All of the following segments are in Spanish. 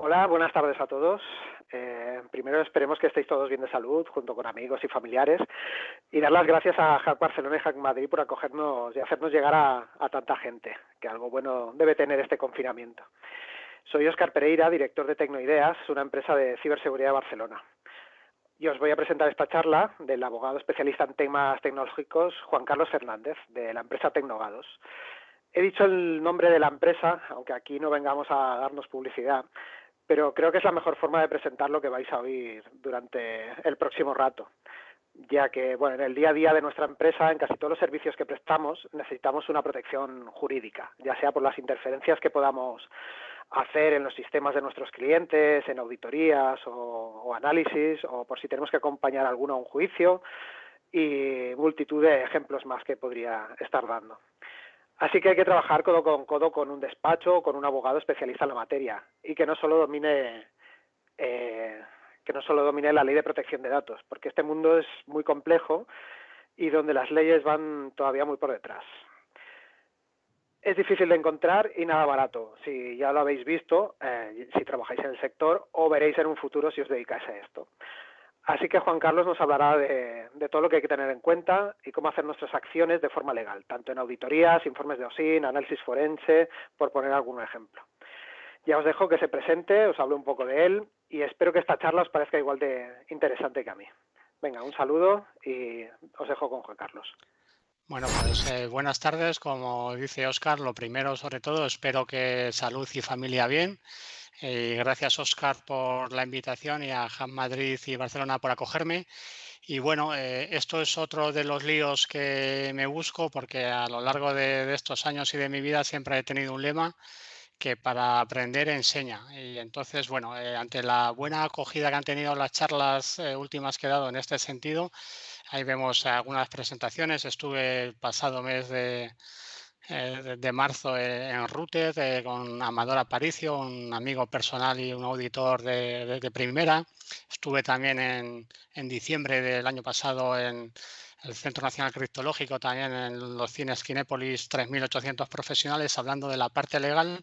Hola, buenas tardes a todos. Primero esperemos que estéis todos bien de salud, junto con amigos y familiares, y dar las gracias a Hack Barcelona y Hack Madrid por acogernos y hacernos llegar a tanta gente, que algo bueno debe tener este confinamiento. Soy Óscar Pereira, director de Tecnoideas, una empresa de ciberseguridad de Barcelona. Y os voy a presentar esta charla del abogado especialista en temas tecnológicos, Juan Carlos Fernández, de la empresa Tecnogados. He dicho el nombre de la empresa, aunque aquí no vengamos a darnos publicidad, pero creo que es la mejor forma de presentar lo que vais a oír durante el próximo rato, ya que bueno, en el día a día de nuestra empresa, en casi todos los servicios que prestamos, necesitamos una protección jurídica, ya sea por las interferencias que podamos hacer en los sistemas de nuestros clientes, en auditorías o análisis, o por si tenemos que acompañar a alguno a un juicio, y multitud de ejemplos más que podría estar dando. Así que hay que trabajar codo con codo con un despacho o con un abogado especialista en la materia y que no solo domine la ley de protección de datos, porque este mundo es muy complejo y donde las leyes van todavía muy por detrás. Es difícil de encontrar y nada barato, si ya lo habéis visto, si trabajáis en el sector, o veréis en un futuro si os dedicáis a esto. Así que Juan Carlos nos hablará de todo lo que hay que tener en cuenta y cómo hacer nuestras acciones de forma legal, tanto en auditorías, informes de OSINT, análisis forense, por poner algún ejemplo. Ya os dejo que se presente, os hablo un poco de él y espero que esta charla os parezca igual de interesante que a mí. Venga, un saludo y os dejo con Juan Carlos. Bueno, pues buenas tardes. Como dice Óscar, lo primero, sobre todo, espero que salud y familia bien. Gracias, Óscar, por la invitación y a Hack Madrid y Barcelona por acogerme. Y bueno, esto es otro de los líos que me busco porque a lo largo de estos años y de mi vida siempre he tenido un lema que para aprender enseña. Y entonces, bueno, ante la buena acogida que han tenido las charlas últimas que he dado en este sentido, ahí vemos algunas presentaciones. Estuve el pasado mes de marzo en Routed con Amador Aparicio, un amigo personal y un auditor de primera. Estuve también en diciembre del año pasado en el Centro Nacional Criptológico, también en los cines Kinépolis, 3.800 profesionales hablando de la parte legal,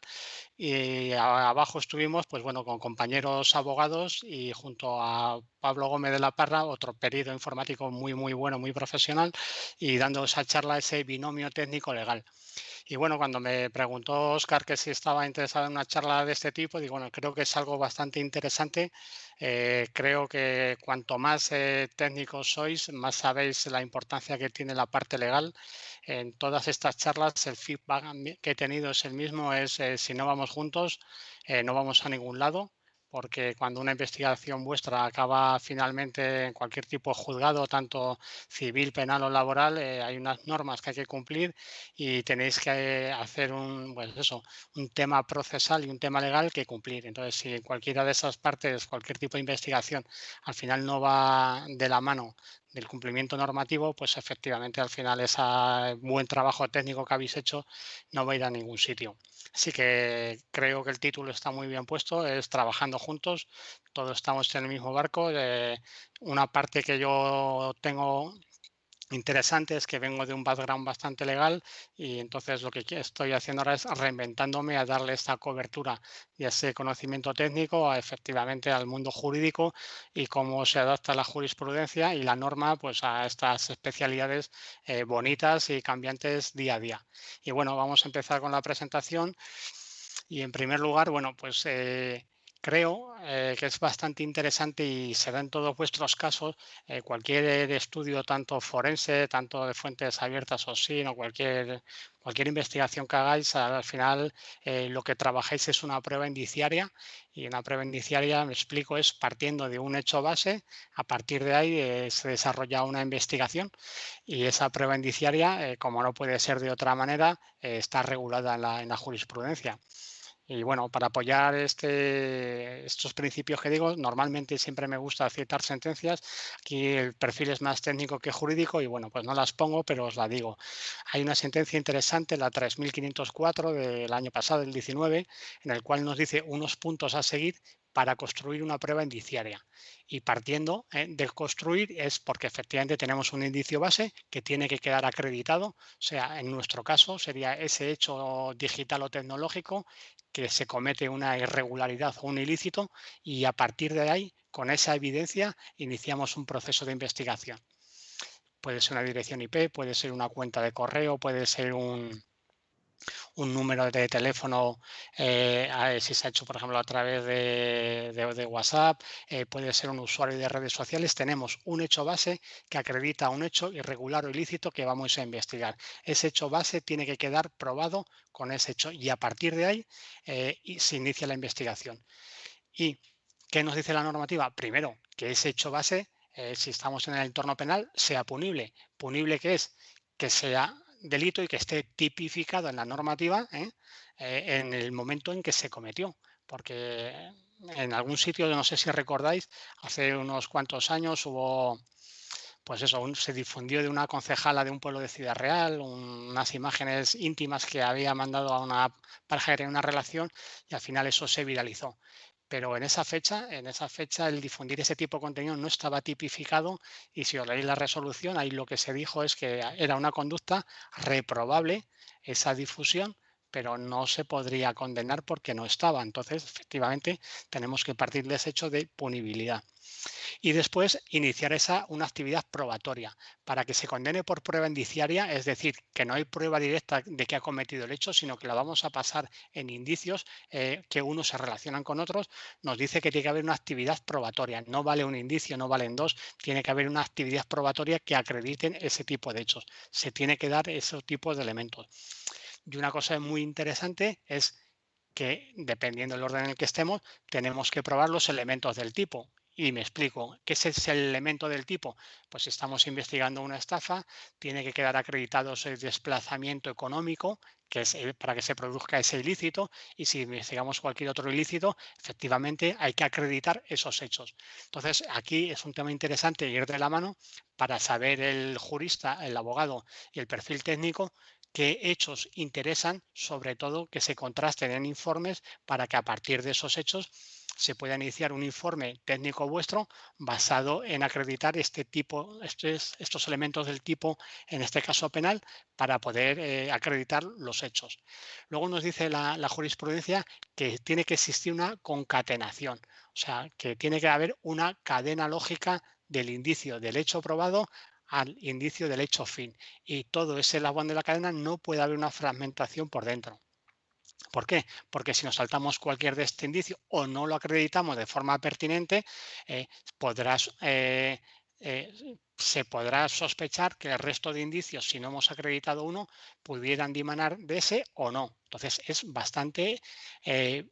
y abajo estuvimos pues bueno, con compañeros abogados y junto a Pablo Gómez de la Parra, otro perito informático muy bueno, muy profesional, y dando esa charla, ese binomio técnico legal. Y bueno, cuando me preguntó Óscar que si estaba interesado en una charla de este tipo, digo, bueno, creo que es algo bastante interesante. Creo que cuanto más técnicos sois, más sabéis la importancia que tiene la parte legal. En todas estas charlas el feedback que he tenido es el mismo, es si no vamos juntos, no vamos a ningún lado, porque cuando una investigación vuestra acaba finalmente en cualquier tipo de juzgado, tanto civil, penal o laboral, hay unas normas que hay que cumplir y tenéis que hacer un tema procesal y un tema legal que cumplir. Entonces, si en cualquiera de esas partes, cualquier tipo de investigación, al final no va de la mano del cumplimiento normativo, pues efectivamente al final ese buen trabajo técnico que habéis hecho no va a ir a ningún sitio. Así que creo que el título está muy bien puesto, es Trabajando Juntos, todos estamos en el mismo barco. Una parte que yo tengo interesante es que vengo de un background bastante legal y entonces lo que estoy haciendo ahora es reinventándome a darle esta cobertura y ese conocimiento técnico efectivamente al mundo jurídico y cómo se adapta la jurisprudencia y la norma pues a estas especialidades bonitas y cambiantes día a día. Y bueno, vamos a empezar con la presentación y en primer lugar, bueno, pues creo que es bastante interesante y se da en todos vuestros casos. Cualquier estudio, tanto forense, tanto de fuentes abiertas o sin, o cualquier investigación que hagáis, al final lo que trabajáis es una prueba indiciaria, y una prueba indiciaria, me explico, es partiendo de un hecho base. A partir de ahí se desarrolla una investigación y esa prueba indiciaria, como no puede ser de otra manera, está regulada en la jurisprudencia. Y bueno, para apoyar estos principios que digo, normalmente siempre me gusta citar sentencias. Aquí el perfil es más técnico que jurídico y bueno, pues no las pongo, pero os la digo. Hay una sentencia interesante, la 3504 del año pasado, el 19, en el cual nos dice unos puntos a seguir para construir una prueba indiciaria. Y partiendo de construir es porque efectivamente tenemos un indicio base que tiene que quedar acreditado. O sea, en nuestro caso sería ese hecho digital o tecnológico que se comete una irregularidad o un ilícito y a partir de ahí, con esa evidencia, iniciamos un proceso de investigación. Puede ser una dirección IP, puede ser una cuenta de correo, puede ser un número de teléfono, si se ha hecho, por ejemplo, a través de WhatsApp, puede ser un usuario de redes sociales. Tenemos un hecho base que acredita un hecho irregular o ilícito que vamos a investigar. Ese hecho base tiene que quedar probado con ese hecho y a partir de ahí se inicia la investigación. ¿Y qué nos dice la normativa? Primero, que ese hecho base, si estamos en el entorno penal, sea punible. ¿Punible qué es? Que sea delito y que esté tipificado en la normativa en el momento en que se cometió. Porque en algún sitio, no sé si recordáis, hace unos cuantos años hubo, pues eso, se difundió de una concejala de un pueblo de Ciudad Real, unas imágenes íntimas que había mandado a una pareja que tenía una relación y al final eso se viralizó. Pero en esa fecha el difundir ese tipo de contenido no estaba tipificado y si os leéis la resolución, ahí lo que se dijo es que era una conducta reprobable esa difusión, pero no se podría condenar porque no estaba. Entonces, efectivamente, tenemos que partir de ese hecho de punibilidad. Y después iniciar una actividad probatoria para que se condene por prueba indiciaria, es decir, que no hay prueba directa de que ha cometido el hecho, sino que la vamos a pasar en indicios que unos se relacionan con otros. Nos dice que tiene que haber una actividad probatoria, no vale un indicio, no valen dos, tiene que haber una actividad probatoria que acrediten ese tipo de hechos. Se tiene que dar esos tipos de elementos. Y una cosa muy interesante es que, dependiendo del orden en el que estemos, tenemos que probar los elementos del tipo. Y me explico, ¿qué es el elemento del tipo? Pues si estamos investigando una estafa, tiene que quedar acreditado ese desplazamiento económico, que es para que se produzca ese ilícito, y si investigamos cualquier otro ilícito, efectivamente hay que acreditar esos hechos. Entonces, aquí es un tema interesante ir de la mano para saber el jurista, el abogado y el perfil técnico qué hechos interesan, sobre todo que se contrasten en informes para que a partir de esos hechos se pueda iniciar un informe técnico vuestro basado en acreditar estos elementos del tipo, en este caso penal, para poder acreditar los hechos. Luego nos dice la jurisprudencia que tiene que existir una concatenación, o sea, que tiene que haber una cadena lógica del indicio del hecho probado al indicio del hecho fin. Y todo ese eslabón de la cadena no puede haber una fragmentación por dentro. ¿Por qué? Porque si nos saltamos cualquier de este indicio o no lo acreditamos de forma pertinente, eh, podrás, se podrá sospechar que el resto de indicios, si no hemos acreditado uno, pudieran dimanar de ese o no. Entonces es bastante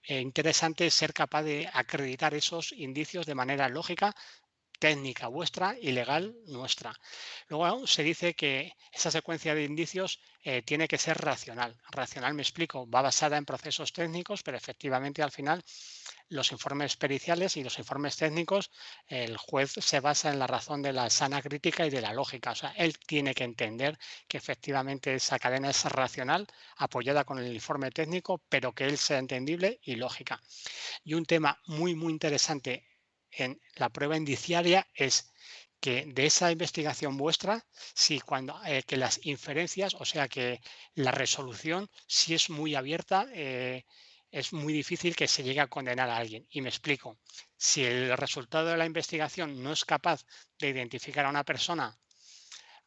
interesante ser capaz de acreditar esos indicios de manera lógica, técnica vuestra y legal nuestra. Luego se dice que esa secuencia de indicios tiene que ser racional. Racional, me explico, va basada en procesos técnicos, pero efectivamente al final los informes periciales y los informes técnicos, el juez se basa en la razón de la sana crítica y de la lógica. O sea, él tiene que entender que efectivamente esa cadena es racional, apoyada con el informe técnico, pero que él sea entendible y lógica. Y un tema muy, muy interesante en la prueba indiciaria es que de esa investigación vuestra, si cuando que las inferencias, o sea que la resolución, si es muy abierta, es muy difícil que se llegue a condenar a alguien. Y me explico. Si el resultado de la investigación no es capaz de identificar a una persona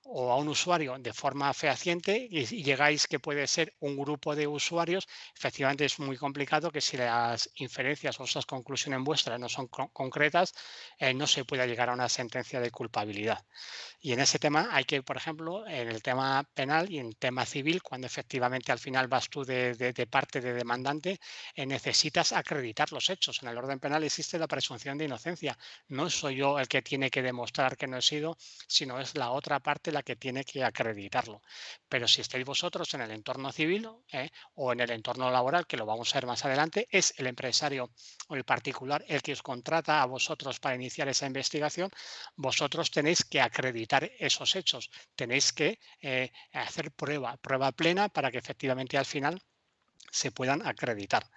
o a un usuario de forma fehaciente y llegáis que puede ser un grupo de usuarios, efectivamente es muy complicado que si las inferencias o esas conclusiones vuestras no son concretas, no se pueda llegar a una sentencia de culpabilidad. Y en ese tema hay que, por ejemplo, en el tema penal y en el tema civil, cuando efectivamente al final vas tú de parte de demandante, necesitas acreditar los hechos. En el orden penal existe la presunción de inocencia. No soy yo el que tiene que demostrar que no he sido, sino es la otra parte la que tiene que acreditarlo. Pero si estáis vosotros en el entorno civil o en el entorno laboral, que lo vamos a ver más adelante, es el empresario o el particular el que os contrata a vosotros para iniciar esa investigación, vosotros tenéis que acreditar esos hechos, tenéis que hacer prueba plena para que efectivamente al final se puedan acreditar.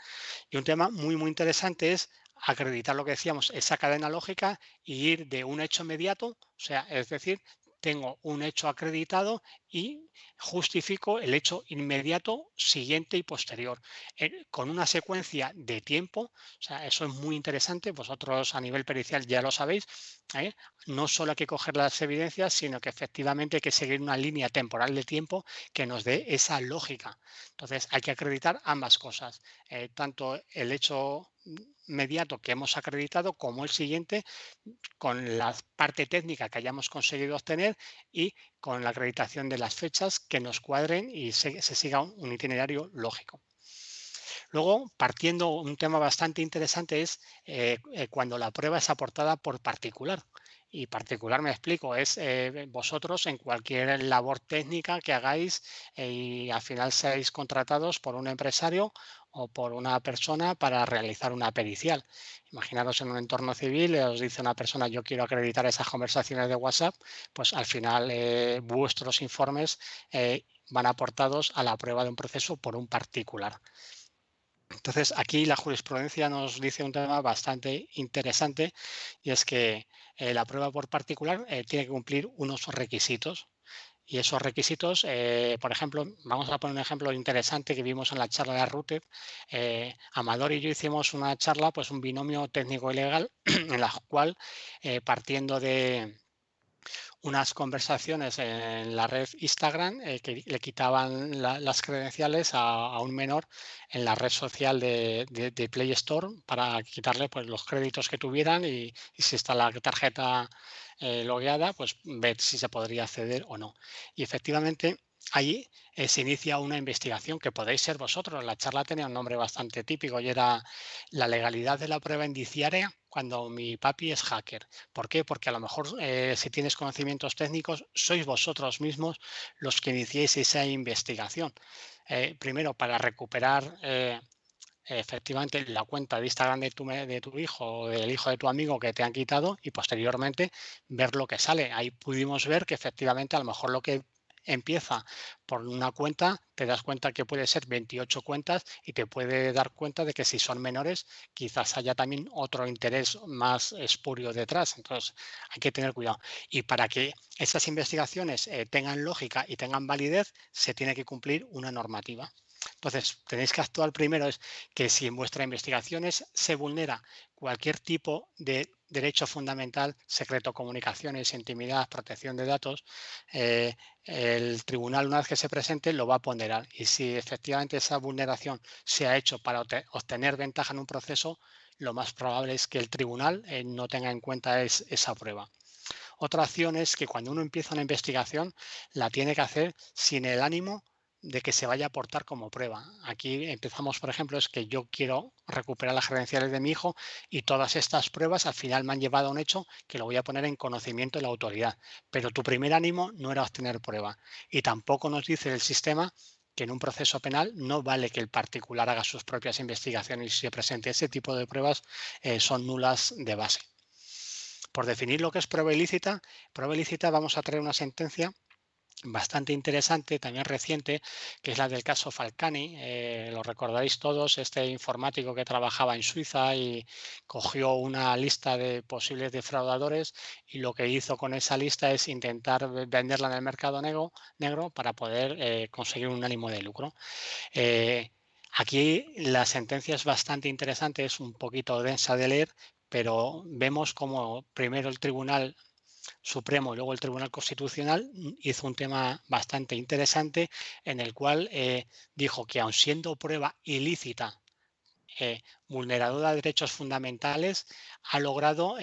Y un tema muy, muy interesante es acreditar lo que decíamos, esa cadena lógica y ir de un hecho inmediato, o sea, es decir, tengo un hecho acreditado y justifico el hecho inmediato, siguiente y posterior, con una secuencia de tiempo. O sea, eso es muy interesante. Vosotros a nivel pericial ya lo sabéis, ¿eh? No solo hay que coger las evidencias, sino que efectivamente hay que seguir una línea temporal de tiempo que nos dé esa lógica. Entonces, hay que acreditar ambas cosas, tanto el hecho inmediato que hemos acreditado como el siguiente, con la parte técnica que hayamos conseguido obtener y con la acreditación de las fechas que nos cuadren y se siga un itinerario lógico. Luego, partiendo, un tema bastante interesante es cuando la prueba es aportada por particular. Y particular, me explico, es vosotros en cualquier labor técnica que hagáis y al final seáis contratados por un empresario o por una persona para realizar una pericial. Imaginaros en un entorno civil, os dice una persona, yo quiero acreditar esas conversaciones de WhatsApp, pues al final vuestros informes van aportados a la prueba de un proceso por un particular. Entonces, aquí la jurisprudencia nos dice un tema bastante interesante y es que la prueba por particular tiene que cumplir unos requisitos. Y esos requisitos, por ejemplo, vamos a poner un ejemplo interesante que vimos en la charla de RUTEP. Amador y yo hicimos una charla, pues un binomio técnico y legal, en la cual, partiendo de unas conversaciones en la red Instagram que le quitaban las credenciales a un menor en la red social de Play Store para quitarle pues, los créditos que tuvieran y si está la tarjeta logueada, pues ver si se podría acceder o no. Y efectivamente allí se inicia una investigación que podéis ser vosotros. La charla tenía un nombre bastante típico y era la legalidad de la prueba indiciaria cuando mi papi es hacker. ¿Por qué? Porque a lo mejor si tienes conocimientos técnicos, sois vosotros mismos los que iniciéis esa investigación. Primero, para recuperar efectivamente la cuenta de Instagram de tu hijo o del hijo de tu amigo que te han quitado y posteriormente ver lo que sale. Ahí pudimos ver que efectivamente a lo mejor lo que empieza por una cuenta, te das cuenta que puede ser 28 cuentas y te puede dar cuenta de que si son menores quizás haya también otro interés más espurio detrás. Entonces hay que tener cuidado. Y para que esas investigaciones tengan lógica y tengan validez, se tiene que cumplir una normativa. Entonces, tenéis que actuar primero es que si en vuestra investigación se vulnera cualquier tipo de derecho fundamental, secreto, comunicaciones, intimidad, protección de datos, el tribunal una vez que se presente lo va a ponderar y si efectivamente esa vulneración se ha hecho para obtener ventaja en un proceso, lo más probable es que el tribunal no tenga en cuenta esa prueba. Otra acción es que cuando uno empieza una investigación la tiene que hacer sin el ánimo de que se vaya a aportar como prueba. Aquí empezamos, por ejemplo, es que yo quiero recuperar las credenciales de mi hijo y todas estas pruebas al final me han llevado a un hecho que lo voy a poner en conocimiento de la autoridad. Pero tu primer ánimo no era obtener prueba. Y tampoco nos dice el sistema que en un proceso penal no vale que el particular haga sus propias investigaciones y se presente ese tipo de pruebas son nulas de base. Por definir lo que es prueba ilícita vamos a traer una sentencia bastante interesante, también reciente, que es la del caso Falcani. Lo recordaréis todos, este informático que trabajaba en Suiza y cogió una lista de posibles defraudadores y lo que hizo con esa lista es intentar venderla en el mercado negro para poder conseguir un ánimo de lucro. Aquí la sentencia es bastante interesante, es un poquito densa de leer, pero vemos como primero el Tribunal Supremo y luego el Tribunal Constitucional hizo un tema bastante interesante en el cual dijo que aun siendo prueba ilícita, vulneradora de derechos fundamentales, ha logrado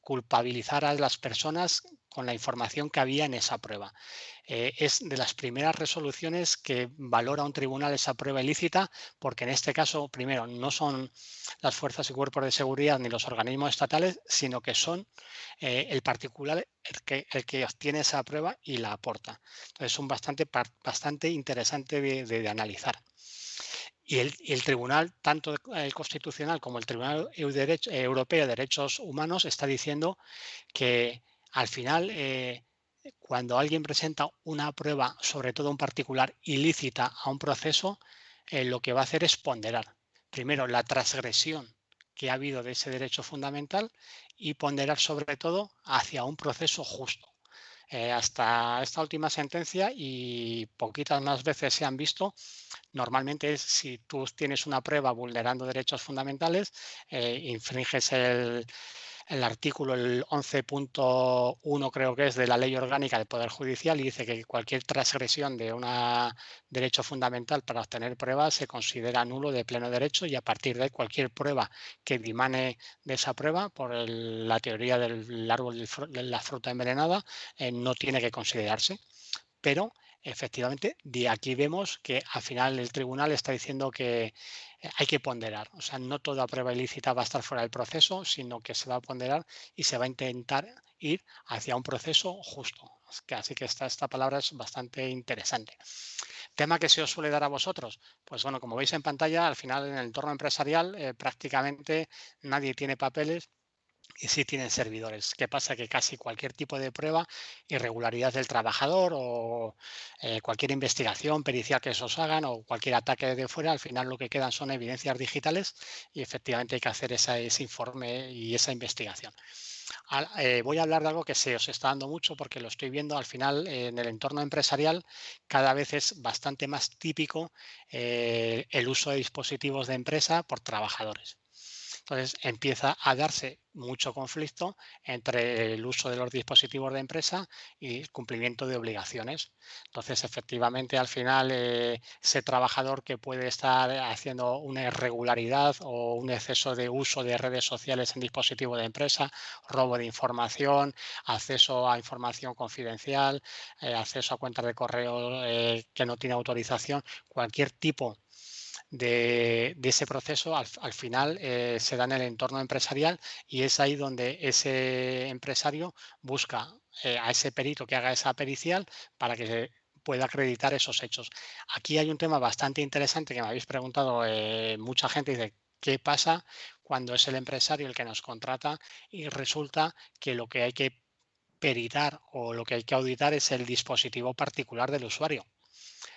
culpabilizar a las personas con la información que había en esa prueba. Es de las primeras resoluciones que valora un tribunal esa prueba ilícita, porque en este caso, primero, no son las fuerzas y cuerpos de seguridad ni los organismos estatales, sino que son el particular el que obtiene esa prueba y la aporta. Entonces, son bastante interesante de analizar. Y el tribunal, tanto el constitucional como el Tribunal Europeo de Derechos Humanos, está diciendo que al final, cuando alguien presenta una prueba, sobre todo un particular, ilícita a un proceso, lo que va a hacer es ponderar, primero, la transgresión que ha habido de ese derecho fundamental y ponderar sobre todo hacia un proceso justo. Hasta esta última sentencia y poquitas más veces se han visto, normalmente es si tú tienes una prueba vulnerando derechos fundamentales, infringes el artículo el 11.1 creo que es de la Ley Orgánica del Poder Judicial y dice que cualquier transgresión de un derecho fundamental para obtener pruebas se considera nulo de pleno derecho y a partir de ahí cualquier prueba que dimane de esa prueba por la teoría del árbol de la fruta envenenada no tiene que considerarse. Pero efectivamente, de aquí vemos que al final el tribunal está diciendo que hay que ponderar. O sea, no toda prueba ilícita va a estar fuera del proceso, sino que se va a ponderar y se va a intentar ir hacia un proceso justo. Así que esta palabra es bastante interesante. ¿Tema que se os suele dar a vosotros? Pues bueno, como veis en pantalla, al final en el entorno empresarial prácticamente nadie tiene papeles y sí tienen servidores. ¿Qué pasa? Que casi cualquier tipo de prueba, irregularidad del trabajador o cualquier investigación pericial que esos hagan o cualquier ataque de fuera, al final lo que quedan son evidencias digitales y efectivamente hay que hacer ese informe y esa investigación. Voy a hablar de algo que se os está dando mucho porque lo estoy viendo al final en el entorno empresarial cada vez es bastante más típico el uso de dispositivos de empresa por trabajadores. Entonces empieza a darse mucho conflicto entre el uso de los dispositivos de empresa y el cumplimiento de obligaciones. Entonces, efectivamente, al final, ese trabajador que puede estar haciendo una irregularidad o un exceso de uso de redes sociales en dispositivos de empresa, robo de información, acceso a información confidencial, acceso a cuentas de correo que no tiene autorización, cualquier tipo de ese proceso al final se da en el entorno empresarial y es ahí donde ese empresario busca a ese perito que haga esa pericial para que pueda acreditar esos hechos. Aquí hay un tema bastante interesante que me habéis preguntado mucha gente, dice, ¿qué pasa cuando es el empresario el que nos contrata y resulta que lo que hay que peritar o lo que hay que auditar es el dispositivo particular del usuario?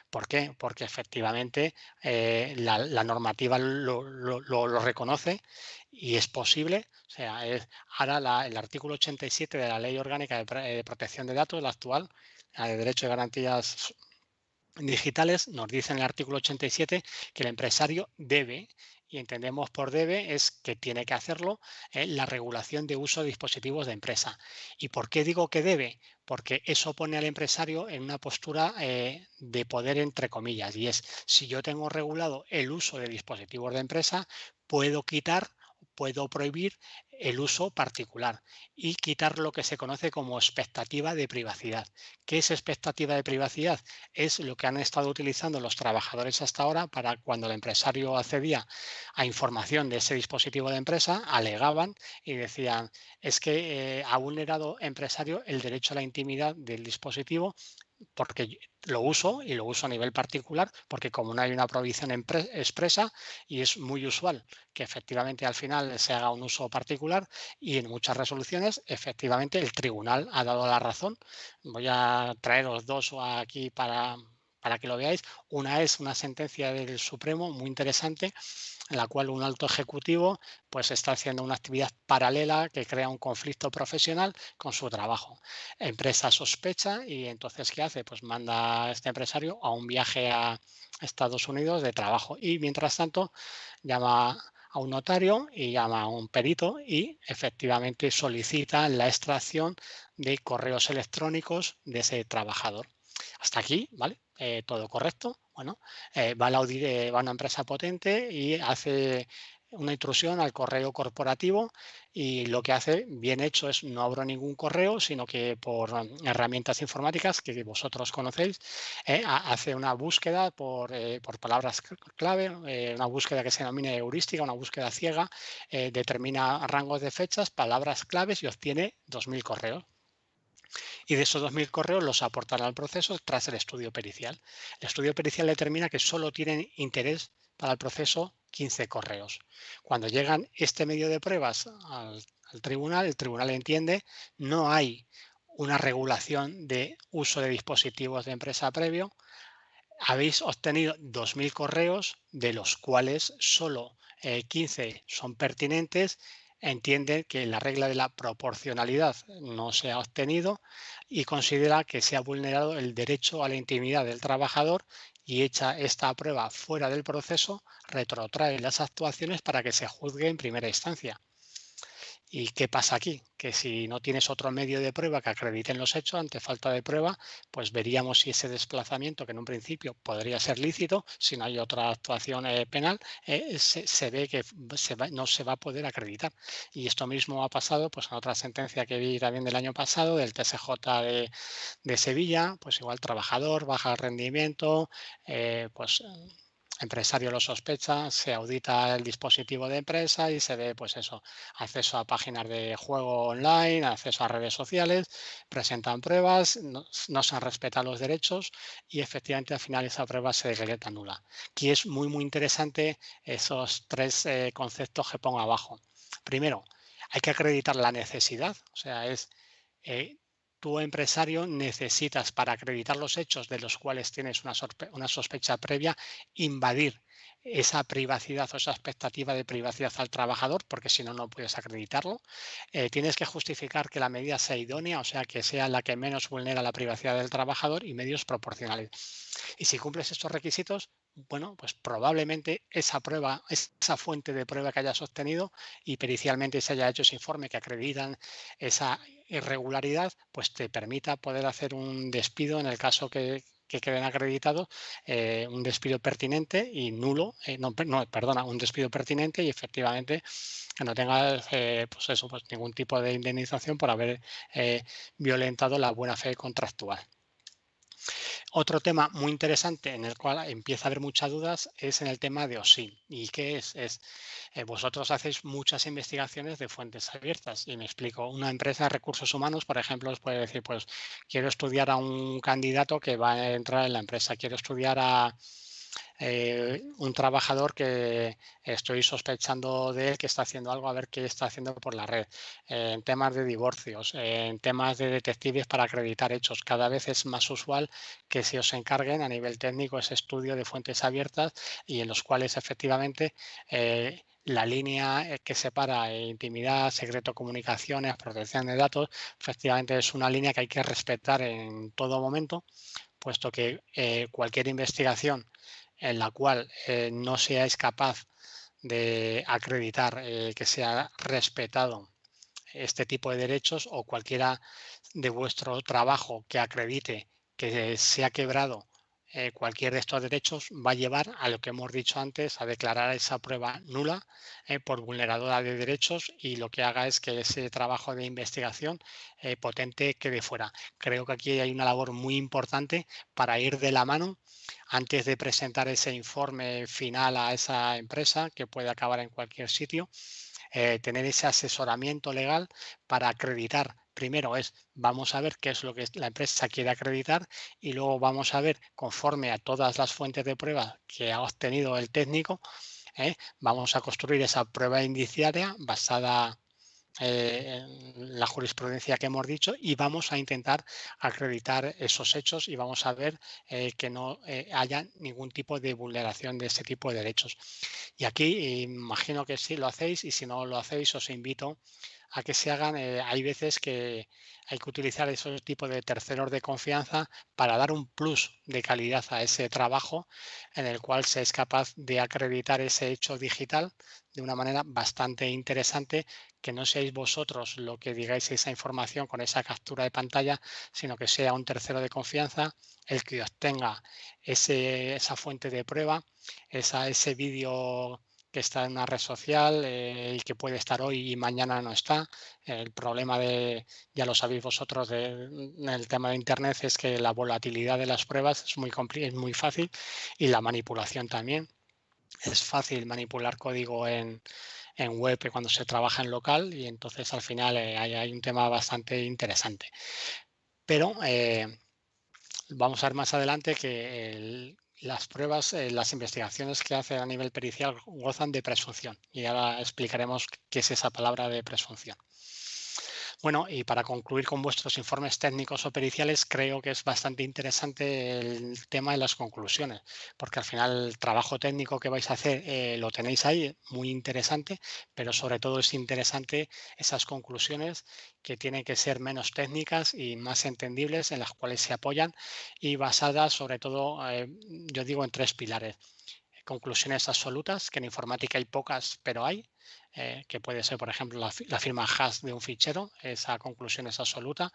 ¿Por qué? Porque efectivamente la normativa lo reconoce y es posible. O sea, ahora el artículo 87 de la Ley Orgánica de Protección de Datos, la actual, la de Derecho de Garantías Digitales, nos dice en el artículo 87 que el empresario debe, y entendemos por debe, es que tiene que hacerlo, la regulación de uso de dispositivos de empresa. ¿Y por qué digo que debe? Porque eso pone al empresario en una postura de poder entre comillas, y es, si yo tengo regulado el uso de dispositivos de empresa, puedo quitar, puedo prohibir el uso particular y quitar lo que se conoce como expectativa de privacidad. ¿Qué es expectativa de privacidad? Es lo que han estado utilizando los trabajadores hasta ahora para cuando el empresario accedía a información de ese dispositivo de empresa, alegaban y decían, es que ha vulnerado empresario el derecho a la intimidad del dispositivo porque lo uso y lo uso a nivel particular, porque como no hay una prohibición expresa y es muy usual que efectivamente al final se haga un uso particular y en muchas resoluciones efectivamente el tribunal ha dado la razón. Voy a traeros dos aquí para que lo veáis. Una es una sentencia del Supremo muy interesante en la cual un alto ejecutivo pues está haciendo una actividad paralela que crea un conflicto profesional con su trabajo. La empresa sospecha y entonces ¿qué hace? Pues manda a este empresario a un viaje a Estados Unidos de trabajo y mientras tanto llama a un notario y llama a un perito y efectivamente solicita la extracción de correos electrónicos de ese trabajador. Hasta aquí, ¿vale? Todo correcto. Bueno, va a una empresa potente y hace una intrusión al correo corporativo y lo que hace, bien hecho, es no abro ningún correo, sino que por herramientas informáticas que vosotros conocéis, hace una búsqueda por palabras clave, una búsqueda que se denomina heurística, una búsqueda ciega, determina rangos de fechas, palabras claves y obtiene 2.000 correos y de esos 2.000 correos los aportará al proceso tras el estudio pericial. El estudio pericial determina que solo tienen interés para el proceso 15 correos. Cuando llegan este medio de pruebas al tribunal, el tribunal entiende no hay una regulación de uso de dispositivos de empresa previo. Habéis obtenido 2.000 correos, de los cuales solo 15 son pertinentes. entiende que la regla de la proporcionalidad no se ha obtenido y considera que se ha vulnerado el derecho a la intimidad del trabajador y hecha esta prueba fuera del proceso, retrotrae las actuaciones para que se juzgue en primera instancia. ¿Y qué pasa aquí? Que si no tienes otro medio de prueba que acrediten los hechos, ante falta de prueba, pues veríamos si ese desplazamiento, que en un principio podría ser lícito, si no hay otra actuación penal, se ve que no se va a poder acreditar. Y esto mismo ha pasado pues, en otra sentencia que vi también del año pasado, del TSJ de Sevilla, pues igual trabajador, baja rendimiento, pues empresario lo sospecha, se audita el dispositivo de empresa y se ve, pues eso, acceso a páginas de juego online, acceso a redes sociales, presentan pruebas, no se respetan los derechos y efectivamente al final esa prueba se decreta nula. Aquí es muy interesante esos tres conceptos que pongo abajo. Primero, hay que acreditar la necesidad, o sea, es tú, empresario, necesitas para acreditar los hechos de los cuales tienes una sospecha previa, invadir esa privacidad o esa expectativa de privacidad al trabajador, porque si no, no puedes acreditarlo. Tienes que justificar que la medida sea idónea, o sea, que sea la que menos vulnera la privacidad del trabajador y medios proporcionales. Y si cumples estos requisitos, bueno, pues probablemente esa prueba, esa fuente de prueba que hayas obtenido y pericialmente se haya hecho ese informe que acreditan esa irregularidad, pues te permita poder hacer un despido en el caso que queden acreditados, un despido pertinente y nulo, perdona, un despido pertinente y efectivamente que no tengas pues ningún tipo de indemnización por haber violentado la buena fe contractual. Otro tema muy interesante en el cual empieza a haber muchas dudas es en el tema de OSINT. ¿Y qué es? Vosotros hacéis muchas investigaciones de fuentes abiertas y me explico. Una empresa de recursos humanos, por ejemplo, os puede decir, pues quiero estudiar a un candidato que va a entrar en la empresa, quiero estudiar a un trabajador que estoy sospechando de él que está haciendo algo, a ver qué está haciendo por la red, en temas de divorcios, en temas de detectives para acreditar hechos. Cada vez es más usual que se os encarguen a nivel técnico ese estudio de fuentes abiertas y en los cuales efectivamente la línea que separa intimidad, secreto de comunicaciones, protección de datos, efectivamente es una línea que hay que respetar en todo momento, puesto que cualquier investigación en la cual no seáis capaz de acreditar que se ha respetado este tipo de derechos o cualquiera de vuestro trabajo que acredite que se ha quebrado cualquier de estos derechos va a llevar a lo que hemos dicho antes, a declarar esa prueba nula por vulneradora de derechos y lo que haga es que ese trabajo de investigación potente quede fuera. Creo que aquí hay una labor muy importante para ir de la mano antes de presentar ese informe final a esa empresa que puede acabar en cualquier sitio. Tener ese asesoramiento legal para acreditar. Primero vamos a ver qué es lo que la empresa quiere acreditar y luego vamos a ver, conforme a todas las fuentes de prueba que ha obtenido el técnico, vamos a construir esa prueba indiciaria basada en la jurisprudencia que hemos dicho y vamos a intentar acreditar esos hechos y vamos a ver que no haya ningún tipo de vulneración de ese tipo de derechos. Y aquí imagino que sí lo hacéis y si no lo hacéis os invito a que se hagan. Hay veces que hay que utilizar esos tipos de terceros de confianza para dar un plus de calidad a ese trabajo en el cual se es capaz de acreditar ese hecho digital de una manera bastante interesante, que no seáis vosotros lo que digáis esa información con esa captura de pantalla, sino que sea un tercero de confianza el que obtenga esa fuente de prueba, ese vídeo que está en una red social y que puede estar hoy y mañana no está. El problema ya lo sabéis vosotros, el tema de Internet es que la volatilidad de las pruebas es muy fácil y la manipulación también. Es fácil manipular código en web cuando se trabaja en local y entonces al final hay un tema bastante interesante. Pero vamos a ver más adelante que las pruebas, las investigaciones que hace a nivel pericial gozan de presunción y ahora explicaremos qué es esa palabra de presunción. Bueno, y para concluir con vuestros informes técnicos o periciales, creo que es bastante interesante el tema de las conclusiones, porque al final el trabajo técnico que vais a hacer lo tenéis ahí, muy interesante, pero sobre todo es interesante esas conclusiones que tienen que ser menos técnicas y más entendibles, en las cuales se apoyan y basadas sobre todo, yo digo, en tres pilares. Conclusiones absolutas, que en informática hay pocas, pero hay, que puede ser, por ejemplo, la firma hash de un fichero, esa conclusión es absoluta,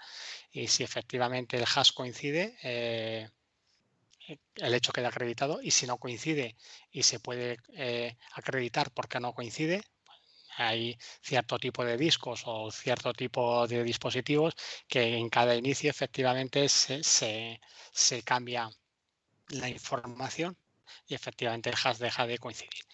y si efectivamente el hash coincide, el hecho queda acreditado, y si no coincide y se puede acreditar porque no coincide, hay cierto tipo de discos o cierto tipo de dispositivos que en cada inicio efectivamente se cambia la información y efectivamente el hash deja de coincidir.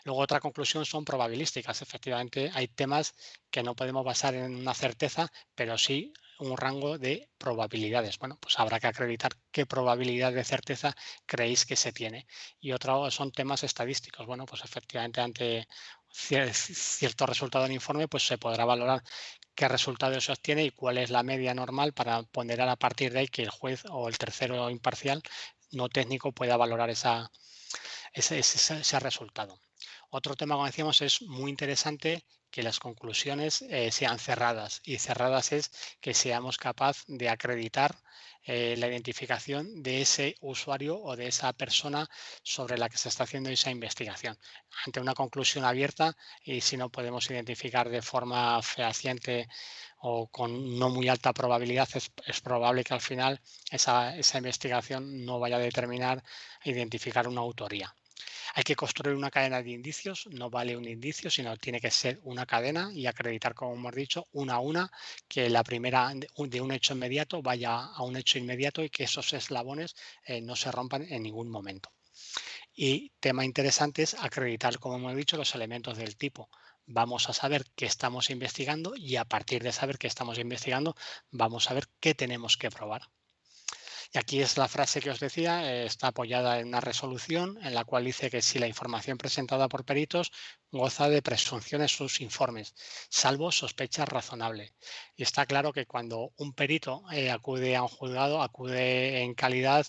Luego otra conclusión son probabilísticas. Efectivamente hay temas que no podemos basar en una certeza, pero sí un rango de probabilidades. Bueno, pues habrá que acreditar qué probabilidad de certeza creéis que se tiene. Y otro son temas estadísticos. Bueno, pues efectivamente ante cierto resultado del informe, pues se podrá valorar qué resultado se obtiene y cuál es la media normal para ponderar a partir de ahí que el juez o el tercero imparcial no técnico pueda valorar ese resultado. Otro tema, como decíamos, es muy interesante que las conclusiones sean cerradas, y cerradas es que seamos capaces de acreditar la identificación de ese usuario o de esa persona sobre la que se está haciendo esa investigación. Ante una conclusión abierta, y si no podemos identificar de forma fehaciente o con no muy alta probabilidad, es probable que al final esa investigación no vaya a determinar, identificar una autoría. Hay que construir una cadena de indicios, no vale un indicio, sino tiene que ser una cadena y acreditar, como hemos dicho, una a una, que la primera de un hecho inmediato vaya a un hecho inmediato y que esos eslabones no se rompan en ningún momento. Y tema interesante es acreditar, como hemos dicho, los elementos del tipo. Vamos a saber qué estamos investigando y a partir de saber qué estamos investigando, vamos a ver qué tenemos que probar. Y aquí es la frase que os decía, está apoyada en una resolución en la cual dice que si la información presentada por peritos goza de presunción en sus informes, salvo sospecha razonable. Y está claro que cuando un perito acude a un juzgado, acude en calidad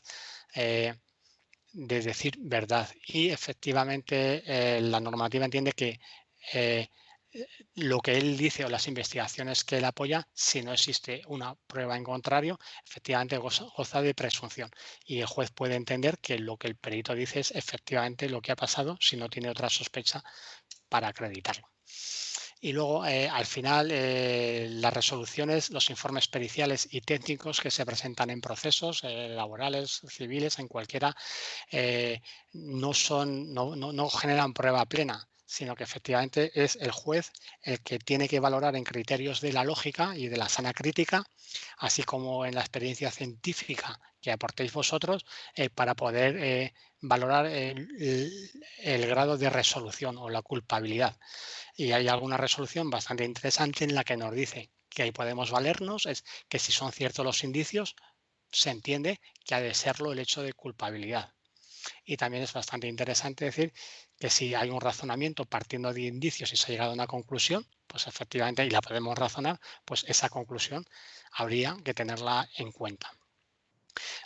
de decir verdad. Y efectivamente la normativa entiende que eh, lo que él dice o las investigaciones que él apoya, si no existe una prueba en contrario, efectivamente goza de presunción. Y el juez puede entender que lo que el perito dice es efectivamente lo que ha pasado si no tiene otra sospecha para acreditarlo. Y luego, al final, las resoluciones, los informes periciales y técnicos que se presentan en procesos laborales, civiles, en cualquiera, no generan prueba plena, sino que efectivamente es el juez el que tiene que valorar en criterios de la lógica y de la sana crítica, así como en la experiencia científica que aportéis vosotros, para poder valorar el grado de resolución o la culpabilidad. Y hay alguna resolución bastante interesante en la que nos dice que ahí podemos valernos, es que si son ciertos los indicios, se entiende que ha de serlo el hecho de culpabilidad. Y también es bastante interesante decir que si hay un razonamiento partiendo de indicios y se ha llegado a una conclusión, pues efectivamente, y la podemos razonar, pues esa conclusión habría que tenerla en cuenta.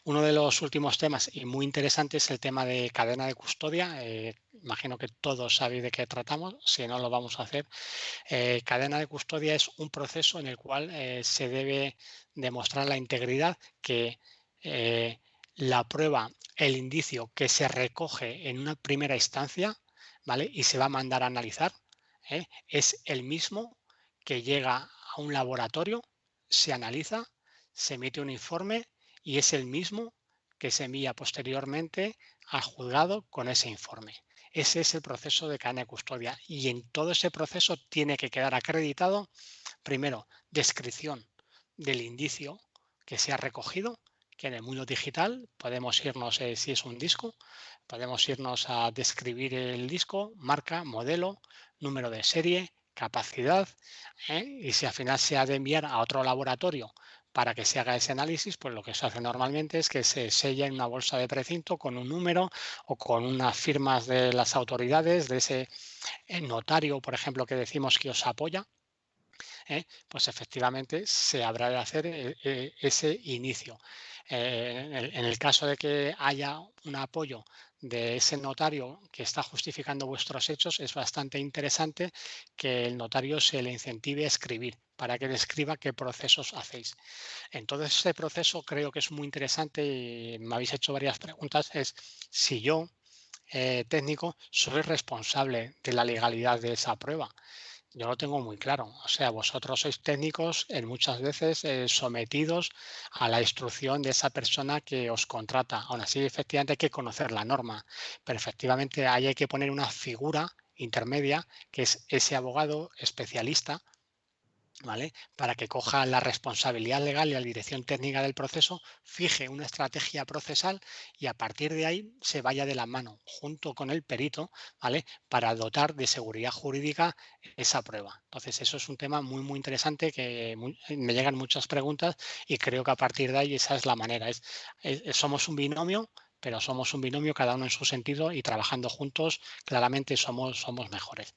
Uno de los últimos temas y muy interesante es el tema de cadena de custodia. Imagino que todos sabéis de qué tratamos, si no lo vamos a hacer. Cadena de custodia es un proceso en el cual se debe demostrar la integridad, que la prueba, el indicio que se recoge en una primera instancia, ¿vale? Y se va a mandar a analizar, es el mismo que llega a un laboratorio, se analiza, se emite un informe y es el mismo que se envía posteriormente al juzgado con ese informe. Ese es el proceso de cadena de custodia, y en todo ese proceso tiene que quedar acreditado, primero, descripción del indicio que se ha recogido, que en el mundo digital podemos irnos, si es un disco, podemos irnos a describir el disco, marca, modelo, número de serie, capacidad, y si al final se ha de enviar a otro laboratorio para que se haga ese análisis, pues lo que se hace normalmente es que se sella en una bolsa de precinto con un número o con unas firmas de las autoridades, de ese notario, por ejemplo, que decimos que os apoya, pues efectivamente se habrá de hacer ese inicio. En el caso de que haya un apoyo de ese notario que está justificando vuestros hechos, es bastante interesante que el notario se le incentive a escribir para que describa qué procesos hacéis. En todo ese proceso creo que es muy interesante y me habéis hecho varias preguntas, es si yo, técnico, soy responsable de la legalidad de esa prueba. Yo lo tengo muy claro. O sea, vosotros sois técnicos en muchas veces sometidos a la instrucción de esa persona que os contrata. Aún así, efectivamente, hay que conocer la norma, pero efectivamente ahí hay que poner una figura intermedia que es ese abogado especialista, ¿vale? Para que coja la responsabilidad legal y la dirección técnica del proceso, fije una estrategia procesal y a partir de ahí se vaya de la mano junto con el perito, ¿vale? Para dotar de seguridad jurídica esa prueba. Entonces, eso es un tema muy, muy interesante que me llegan muchas preguntas y creo que a partir de ahí esa es la manera. Somos un binomio, pero somos un binomio cada uno en su sentido y trabajando juntos claramente somos mejores.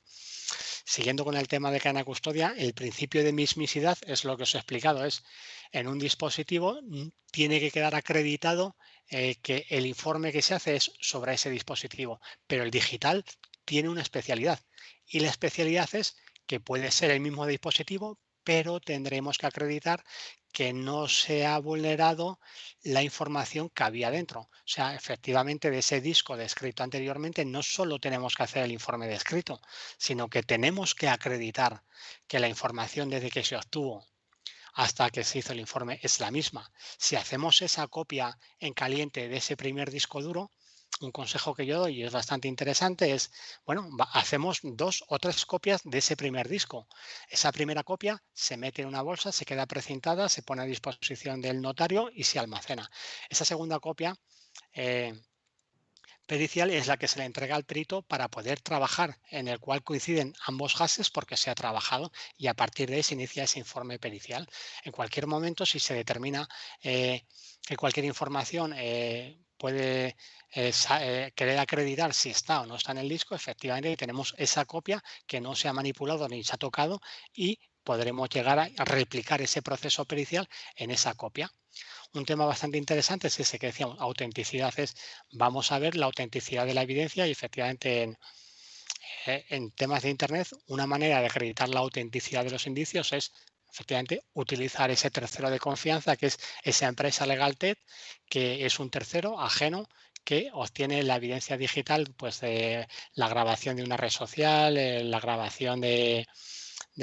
Siguiendo con el tema de cadena de custodia, el principio de mismicidad es lo que os he explicado, es en un dispositivo tiene que quedar acreditado que el informe que se hace es sobre ese dispositivo, pero el digital tiene una especialidad y la especialidad es que puede ser el mismo dispositivo, pero tendremos que acreditar que no se ha vulnerado la información que había dentro. O sea, efectivamente, de ese disco descrito anteriormente, no solo tenemos que hacer el informe descrito, sino que tenemos que acreditar que la información desde que se obtuvo hasta que se hizo el informe es la misma. Si hacemos esa copia en caliente de ese primer disco duro, un consejo que yo doy y es bastante interesante es, bueno, hacemos 2 o 3 copias de ese primer disco. Esa primera copia se mete en una bolsa, se queda precintada, se pone a disposición del notario y se almacena. Esa segunda copia eh, pericial es la que se le entrega al perito para poder trabajar, en el cual coinciden ambos hashes porque se ha trabajado y a partir de ahí se inicia ese informe pericial. En cualquier momento, si se determina que cualquier información puede querer acreditar si está o no está en el disco, efectivamente tenemos esa copia que no se ha manipulado ni se ha tocado y podremos llegar a replicar ese proceso pericial en esa copia. Un tema bastante interesante es ese que decíamos, autenticidad es, vamos a ver la autenticidad de la evidencia y efectivamente en temas de Internet una manera de acreditar la autenticidad de los indicios es efectivamente utilizar ese tercero de confianza que es esa empresa LegalTech que es un tercero ajeno que obtiene la evidencia digital pues de la grabación de una red social, la grabación de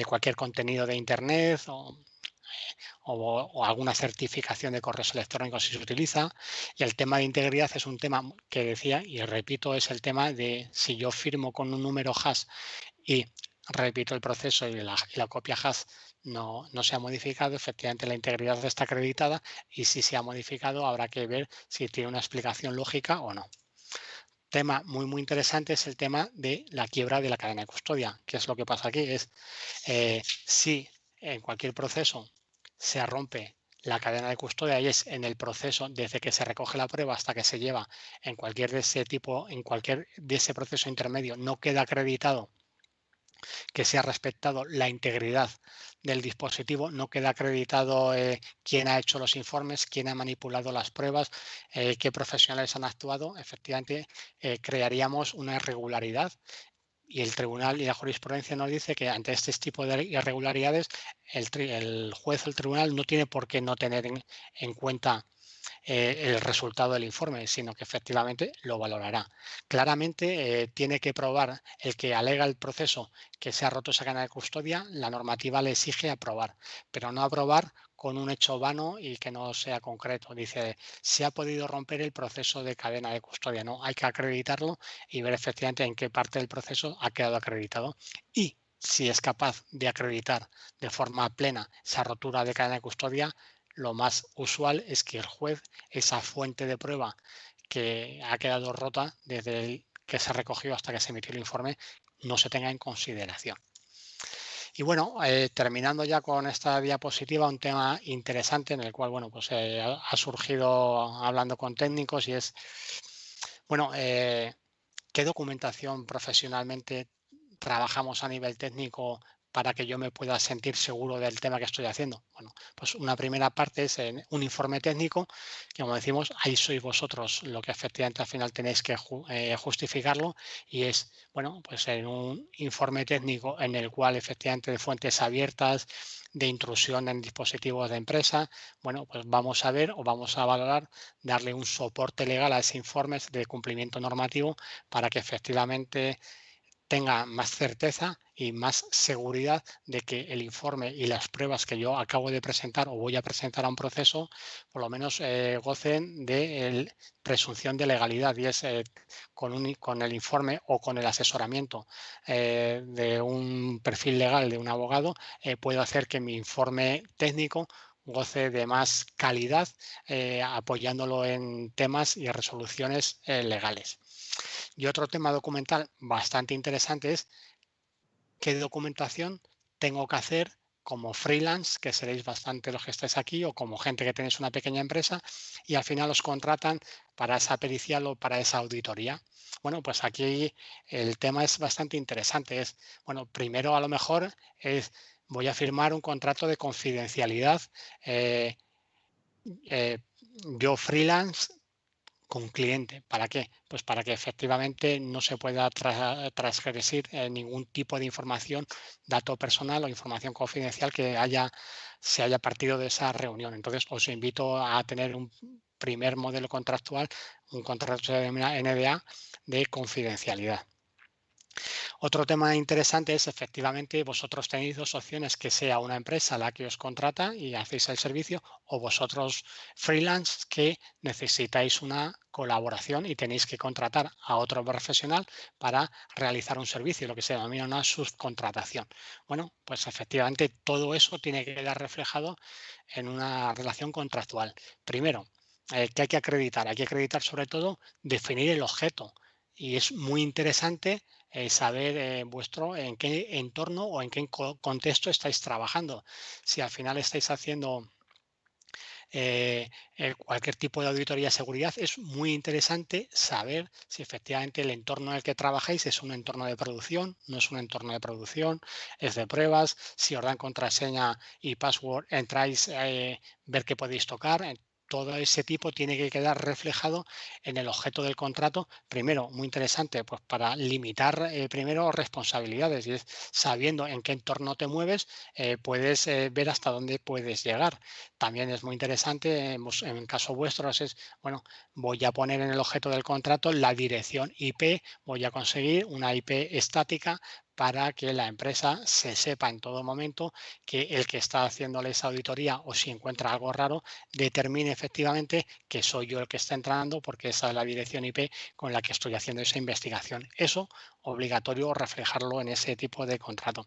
cualquier contenido de Internet o alguna certificación de correos electrónicos si se utiliza. Y el tema de integridad es un tema que decía, y repito, es el tema de si yo firmo con un número hash y repito el proceso y la copia hash no se ha modificado, efectivamente la integridad está acreditada y si se ha modificado habrá que ver si tiene una explicación lógica o no. Tema muy, muy interesante es el tema de la quiebra de la cadena de custodia. ¿Qué es lo que pasa aquí? Es si en cualquier proceso se rompe la cadena de custodia y es en el proceso desde que se recoge la prueba hasta que se lleva en cualquier de ese tipo, en cualquier de ese proceso intermedio, no queda acreditado que se ha respetado la integridad del dispositivo, no queda acreditado quién ha hecho los informes, quién ha manipulado las pruebas, qué profesionales han actuado, efectivamente crearíamos una irregularidad y el tribunal y la jurisprudencia nos dice que ante este tipo de irregularidades el juez o el tribunal no tiene por qué no tener en cuenta el resultado del informe, sino que efectivamente lo valorará. Claramente tiene que probar el que alega el proceso que se ha roto esa cadena de custodia, la normativa le exige aprobar, pero no aprobar con un hecho vano y que no sea concreto. Dice, se ha podido romper el proceso de cadena de custodia, no, hay que acreditarlo y ver efectivamente en qué parte del proceso ha quedado acreditado. Y si es capaz de acreditar de forma plena esa rotura de cadena de custodia, lo más usual es que el juez, esa fuente de prueba que ha quedado rota desde el que se recogió hasta que se emitió el informe, no se tenga en consideración. Y bueno, terminando ya con esta diapositiva, un tema interesante en el cual, bueno, pues ha surgido hablando con técnicos y es, bueno, ¿qué documentación profesionalmente trabajamos a nivel técnico para que yo me pueda sentir seguro del tema que estoy haciendo? Bueno, pues una primera parte es en un informe técnico, que como decimos, ahí sois vosotros lo que efectivamente al final tenéis que justificarlo, y es, bueno, pues en un informe técnico en el cual efectivamente de fuentes abiertas, de intrusión en dispositivos de empresa, bueno, pues vamos a ver o vamos a valorar darle un soporte legal a ese informe de cumplimiento normativo para que efectivamente tenga más certeza y más seguridad de que el informe y las pruebas que yo acabo de presentar o voy a presentar a un proceso, por lo menos gocen de presunción de legalidad, y es con el informe o con el asesoramiento de un perfil legal de un abogado, puedo hacer que mi informe técnico goce de más calidad, apoyándolo en temas y resoluciones legales. Y otro tema documental bastante interesante es qué documentación tengo que hacer como freelance, que seréis bastante los que estáis aquí, o como gente que tenéis una pequeña empresa y al final os contratan para esa pericial o para esa auditoría. Bueno, pues aquí el tema es bastante interesante. Es, bueno, primero a lo mejor es, voy a firmar un contrato de confidencialidad. eh, eh, yo freelance con cliente. ¿Para qué? Pues para que efectivamente no se pueda transgredir ningún tipo de información, dato personal o información confidencial que se haya partido de esa reunión. Entonces, os invito a tener un primer modelo contractual, un contrato de NDA de confidencialidad. Otro tema interesante es, efectivamente, vosotros tenéis dos opciones: que sea una empresa la que os contrata y hacéis el servicio, o vosotros freelance que necesitáis una colaboración y tenéis que contratar a otro profesional para realizar un servicio, lo que se denomina una subcontratación. Bueno, pues efectivamente todo eso tiene que quedar reflejado en una relación contractual. Primero, ¿qué hay que acreditar? Hay que acreditar sobre todo definir el objeto, y es muy interesante saber vuestro en qué entorno o en qué contexto estáis trabajando. Si al final estáis haciendo cualquier tipo de auditoría de seguridad, es muy interesante saber si efectivamente el entorno en el que trabajáis es un entorno de producción, no es un entorno de producción, es de pruebas. Si os dan contraseña y password, entráis, ver qué podéis tocar. Todo ese tipo tiene que quedar reflejado en el objeto del contrato. Primero, muy interesante, pues para limitar primero responsabilidades, y es sabiendo en qué entorno te mueves, puedes ver hasta dónde puedes llegar. También es muy interesante, en el caso vuestro, es, bueno, voy a poner en el objeto del contrato la dirección IP, voy a conseguir una IP estática para que la empresa se sepa en todo momento que el que está haciéndole esa auditoría, o si encuentra algo raro, determine efectivamente que soy yo el que está entrando, porque esa es la dirección IP con la que estoy haciendo esa investigación. Eso obligatorio reflejarlo en ese tipo de contrato.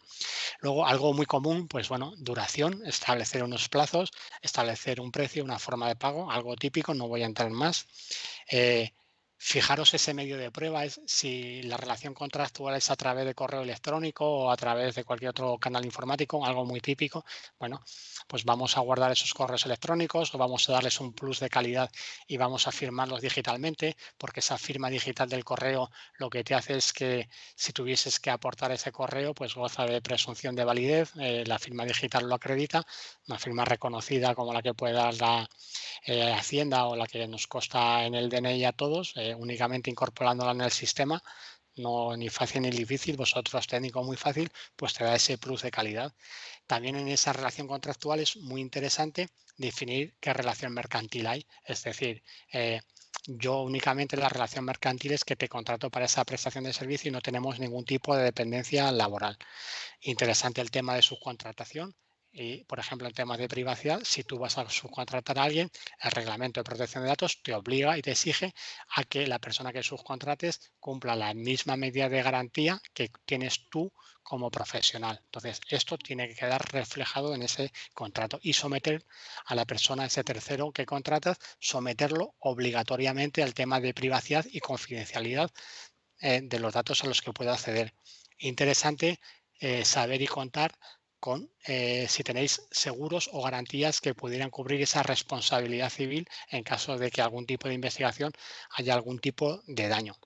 Luego, algo muy común, pues bueno, duración, establecer unos plazos, establecer un precio, una forma de pago, algo típico, no voy a entrar en más. Eh, Fijaros ese medio de prueba, es si la relación contractual es a través de correo electrónico o a través de cualquier otro canal informático, algo muy típico. Bueno, pues vamos a guardar esos correos electrónicos o vamos a darles un plus de calidad y vamos a firmarlos digitalmente, porque esa firma digital del correo lo que te hace es que si tuvieses que aportar ese correo, pues goza de presunción de validez. La firma digital lo acredita, una firma reconocida como la que puede dar la Hacienda o la que nos consta en el DNI a todos, únicamente incorporándola en el sistema. No ni fácil ni difícil, vosotros técnico muy fácil, pues te da ese plus de calidad. También en esa relación contractual es muy interesante definir qué relación mercantil hay, es decir, yo únicamente la relación mercantil es que te contrato para esa prestación de servicio y no tenemos ningún tipo de dependencia laboral. Interesante el tema de subcontratación. Y, por ejemplo, en temas de privacidad, si tú vas a subcontratar a alguien, el reglamento de protección de datos te obliga y te exige a que la persona que subcontrates cumpla la misma medida de garantía que tienes tú como profesional. Entonces, esto tiene que quedar reflejado en ese contrato y someter a la persona, ese tercero que contratas, someterlo obligatoriamente al tema de privacidad y confidencialidad de los datos a los que pueda acceder. Interesante saber y contar con si tenéis seguros o garantías que pudieran cubrir esa responsabilidad civil en caso de que algún tipo de investigación haya algún tipo de daño.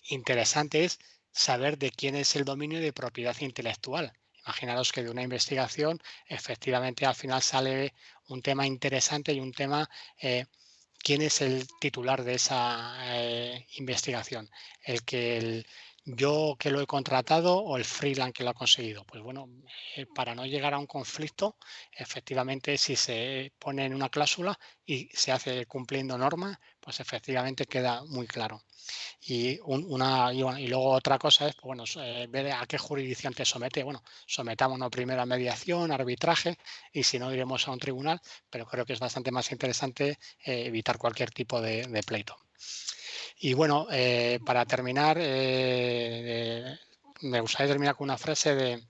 Interesante es saber de quién es el dominio de propiedad intelectual. Imaginaros que de una investigación efectivamente al final sale un tema interesante y un tema, ¿quién es el titular de esa investigación? ¿El yo que lo he contratado o el freelance que lo ha conseguido? Pues bueno, para no llegar a un conflicto, efectivamente si se pone en una cláusula y se hace cumpliendo norma, pues efectivamente queda muy claro. Y luego otra cosa es, pues bueno, ver a qué jurisdicción te somete. Bueno, sometámonos primero a mediación, arbitraje, y si no, iremos a un tribunal, pero creo que es bastante más interesante evitar cualquier tipo de pleito. Y bueno, para terminar, me gustaría terminar con una frase de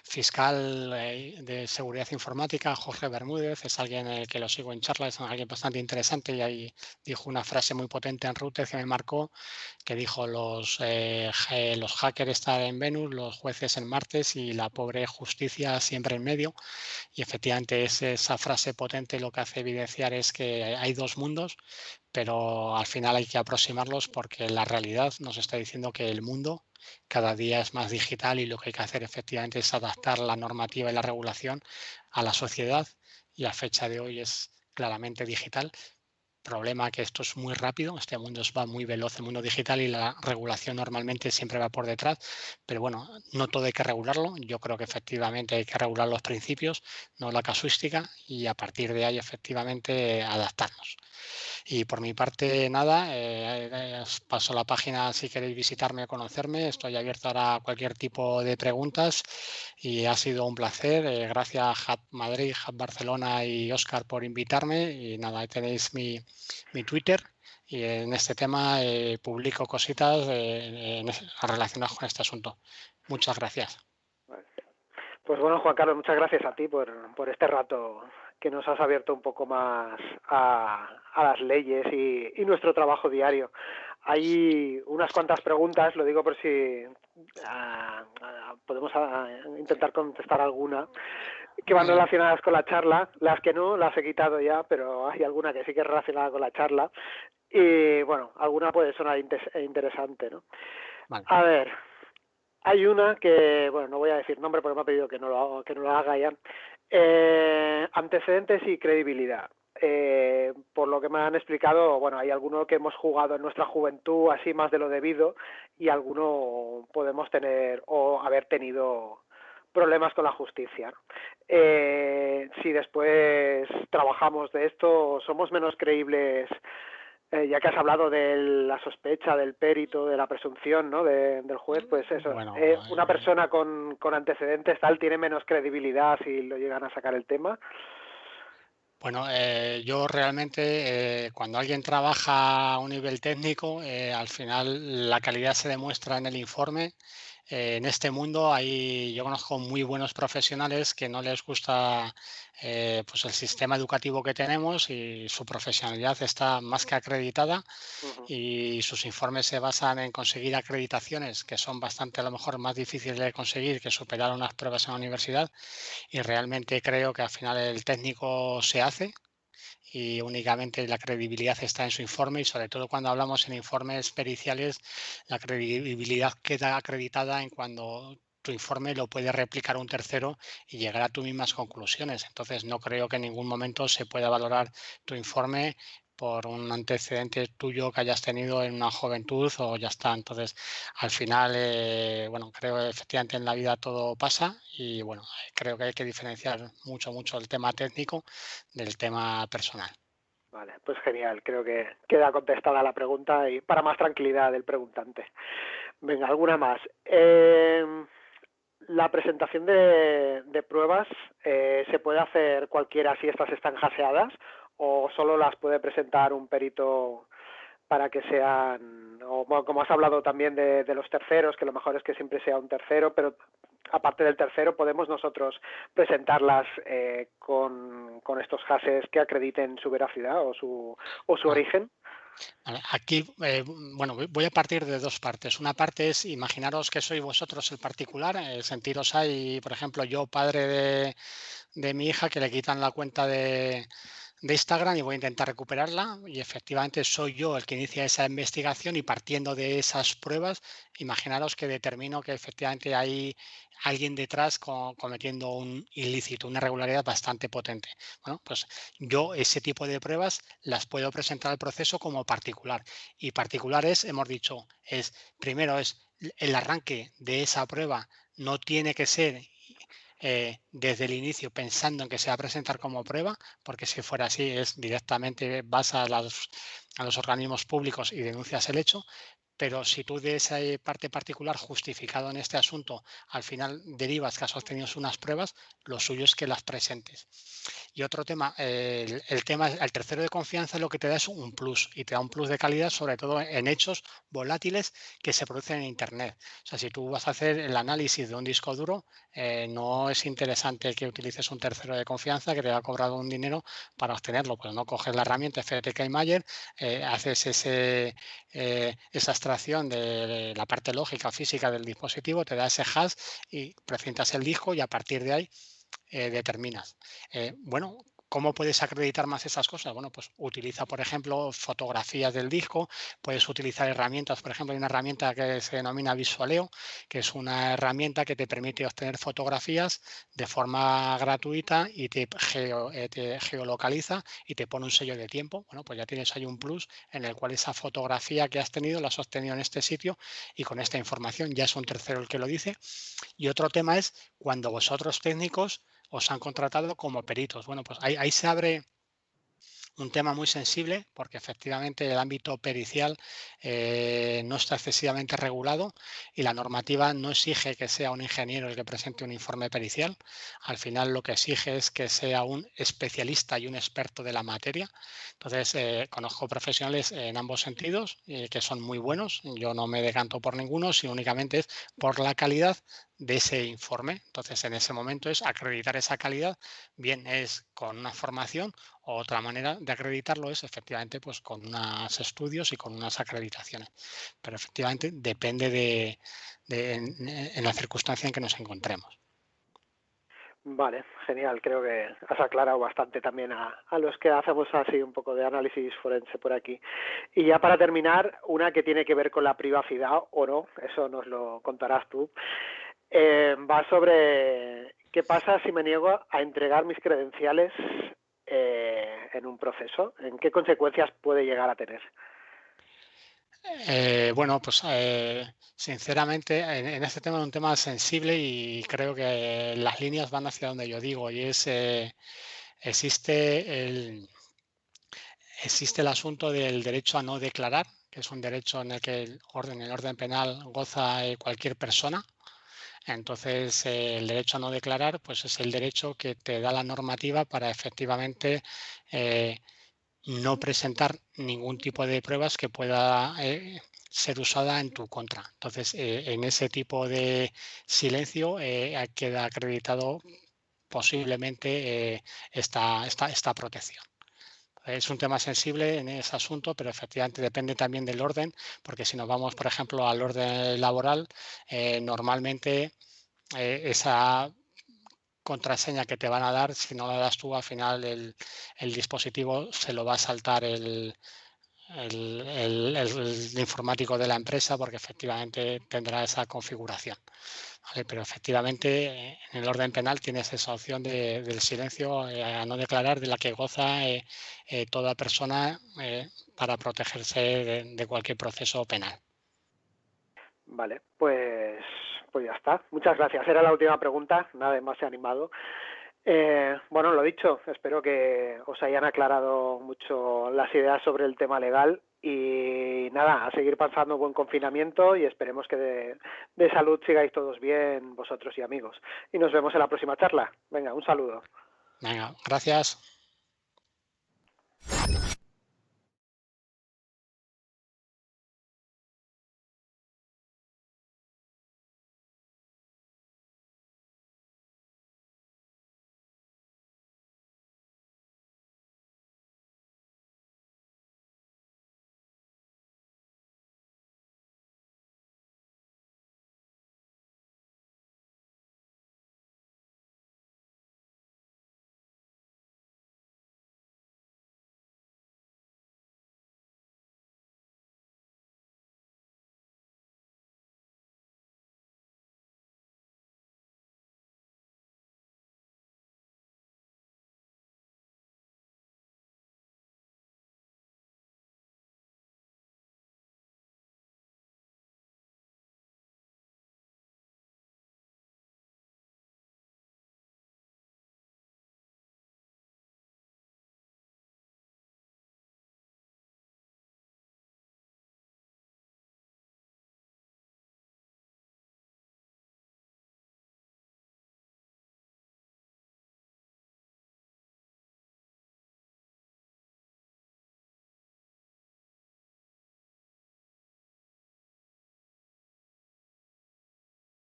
fiscal de seguridad informática, Jorge Bermúdez, es alguien que lo sigo en charlas, es alguien bastante interesante y ahí dijo una frase muy potente en Reuters que me marcó, que dijo los hackers están en Venus, los jueces en Martes y la pobre justicia siempre en medio. Y efectivamente esa frase potente lo que hace evidenciar es que hay dos mundos, pero al final hay que aproximarlos porque la realidad nos está diciendo que el mundo cada día es más digital y lo que hay que hacer efectivamente es adaptar la normativa y la regulación a la sociedad y a fecha de hoy es claramente digital. Problema que esto es muy rápido, este mundo va muy veloz, el mundo digital, y la regulación normalmente siempre va por detrás, pero bueno, no todo hay que regularlo, yo creo que efectivamente hay que regular los principios, no la casuística, y a partir de ahí efectivamente adaptarnos. Y por mi parte, nada, os paso la página si queréis visitarme o conocerme. Estoy abierto ahora a cualquier tipo de preguntas y ha sido un placer. Gracias a Hub Madrid, Hub Barcelona y Óscar por invitarme. Y nada, ahí tenéis mi Twitter. Y en este tema publico cositas relacionadas con este asunto. Muchas gracias. Pues bueno, Juan Carlos, muchas gracias a ti por este rato que nos has abierto un poco más a las leyes y nuestro trabajo diario. Hay unas cuantas preguntas, lo digo por si podemos intentar contestar alguna, que van relacionadas con la charla. Las que no, las he quitado ya, pero hay alguna que sí que es relacionada con la charla. Y bueno, alguna puede sonar interesante, ¿no? Vale. A ver, hay una que, bueno, no voy a decir nombre porque me ha pedido que no lo haga ya. Antecedentes y credibilidad. Por lo que me han explicado, bueno, hay alguno que hemos jugado en nuestra juventud así más de lo debido y alguno podemos tener o haber tenido problemas con la justicia. Si después trabajamos de esto, somos menos creíbles, ya que has hablado de la sospecha, del perito, de la presunción, ¿no? Del juez, pues eso. Bueno, una persona con antecedentes tal tiene menos credibilidad si lo llegan a sacar el tema. Bueno, yo realmente cuando alguien trabaja a un nivel técnico, al final la calidad se demuestra en el informe. En este mundo yo conozco muy buenos profesionales que no les gusta pues el sistema educativo que tenemos y su profesionalidad está más que acreditada y sus informes se basan en conseguir acreditaciones que son bastante a lo mejor más difíciles de conseguir que superar unas pruebas en la universidad. Y realmente creo que al final el técnico se hace y únicamente la credibilidad está en su informe y sobre todo cuando hablamos en informes periciales, la credibilidad queda acreditada en cuando tu informe lo puede replicar un tercero y llegar a tus mismas conclusiones. Entonces no creo que en ningún momento se pueda valorar tu informe por un antecedente tuyo que hayas tenido en una juventud o ya está. Entonces, al final, bueno, creo que efectivamente en la vida todo pasa y bueno, creo que hay que diferenciar mucho el tema técnico del tema personal. Vale, pues genial, creo que queda contestada la pregunta y para más tranquilidad del preguntante. Venga, alguna más. La presentación de pruebas se puede hacer cualquiera si estas están jaseadas o solo las puede presentar un perito para que sean, o bueno, como has hablado también de los terceros, que lo mejor es que siempre sea un tercero, pero aparte del tercero podemos nosotros presentarlas con estos hashes que acrediten su veracidad o su origen. Vale, aquí, bueno, voy a partir de dos partes. Una parte es imaginaros que sois vosotros el particular, sentiros ahí, por ejemplo, yo, padre de mi hija, que le quitan la cuenta de de Instagram y voy a intentar recuperarla y efectivamente soy yo el que inicia esa investigación y partiendo de esas pruebas, imaginaros que determino que efectivamente hay alguien detrás cometiendo un ilícito, una irregularidad bastante potente. Bueno, pues yo ese tipo de pruebas las puedo presentar al proceso como particular y particular es, hemos dicho, primero es el arranque de esa prueba no tiene que ser desde el inicio pensando en que se va a presentar como prueba, porque si fuera así es directamente vas a los organismos públicos y denuncias el hecho, pero si tú de esa parte particular justificado en este asunto al final derivas que has obtenido unas pruebas, lo suyo es que las presentes. Y otro tema, el tema, el tercero de confianza lo que te da es un plus y te da un plus de calidad, sobre todo en hechos volátiles que se producen en Internet. O sea, si tú vas a hacer el análisis de un disco duro, no es interesante que utilices un tercero de confianza que te ha cobrado un dinero para obtenerlo, pues no coges la herramienta FTK Mayer, haces esa extracción de la parte lógica o física del dispositivo, te da ese hash y precintas el disco y a partir de ahí determinas. Bueno, ¿cómo puedes acreditar más esas cosas? Bueno, pues utiliza, por ejemplo, fotografías del disco, puedes utilizar herramientas, por ejemplo, hay una herramienta que se denomina Visualeo, que es una herramienta que te permite obtener fotografías de forma gratuita y te geolocaliza y te pone un sello de tiempo. Bueno, pues ya tienes ahí un plus en el cual esa fotografía que has tenido la has obtenido en este sitio y con esta información ya es un tercero el que lo dice. Y otro tema es cuando vosotros técnicos os han contratado como peritos. Bueno, pues ahí se abre un tema muy sensible porque efectivamente el ámbito pericial no está excesivamente regulado y la normativa no exige que sea un ingeniero el que presente un informe pericial. Al final lo que exige es que sea un especialista y un experto de la materia. Entonces, conozco profesionales en ambos sentidos que son muy buenos. Yo no me decanto por ninguno, sino únicamente es por la calidad de ese informe. Entonces, en ese momento es acreditar esa calidad, bien es con una formación o otra manera de acreditarlo es efectivamente pues con unos estudios y con unas acreditaciones. Pero efectivamente depende en la circunstancia en que nos encontremos. Vale, genial. Creo que has aclarado bastante también a los que hacemos así un poco de análisis forense por aquí. Y ya para terminar, una que tiene que ver con la privacidad o no, eso nos lo contarás tú. Va sobre qué pasa si me niego a entregar mis credenciales en un proceso. ¿En qué consecuencias puede llegar a tener? Bueno, pues sinceramente en este tema es un tema sensible y creo que las líneas van hacia donde yo digo y es existe existe el asunto del derecho a no declarar, que es un derecho en el que el orden penal goza cualquier persona. Entonces, el derecho a no declarar, pues es el derecho que te da la normativa para efectivamente no presentar ningún tipo de pruebas que pueda ser usada en tu contra. Entonces, en ese tipo de silencio queda acreditado posiblemente esta protección. Es un tema sensible en ese asunto, pero efectivamente depende también del orden, porque si nos vamos, por ejemplo, al orden laboral, normalmente esa contraseña que te van a dar, si no la das tú, al final el dispositivo se lo va a saltar el informático de la empresa porque efectivamente tendrá esa configuración. ¿Vale? Pero efectivamente en el orden penal tienes esa opción del silencio a no declarar de la que goza toda persona para protegerse de cualquier proceso penal. Vale, pues ya está. Muchas gracias. Era la última pregunta, nada más se ha animado. Bueno, lo dicho, espero que os hayan aclarado mucho las ideas sobre el tema legal y nada, a seguir pasando buen confinamiento y esperemos que de salud sigáis todos bien vosotros y amigos. Y nos vemos en la próxima charla. Venga, un saludo. Venga, gracias.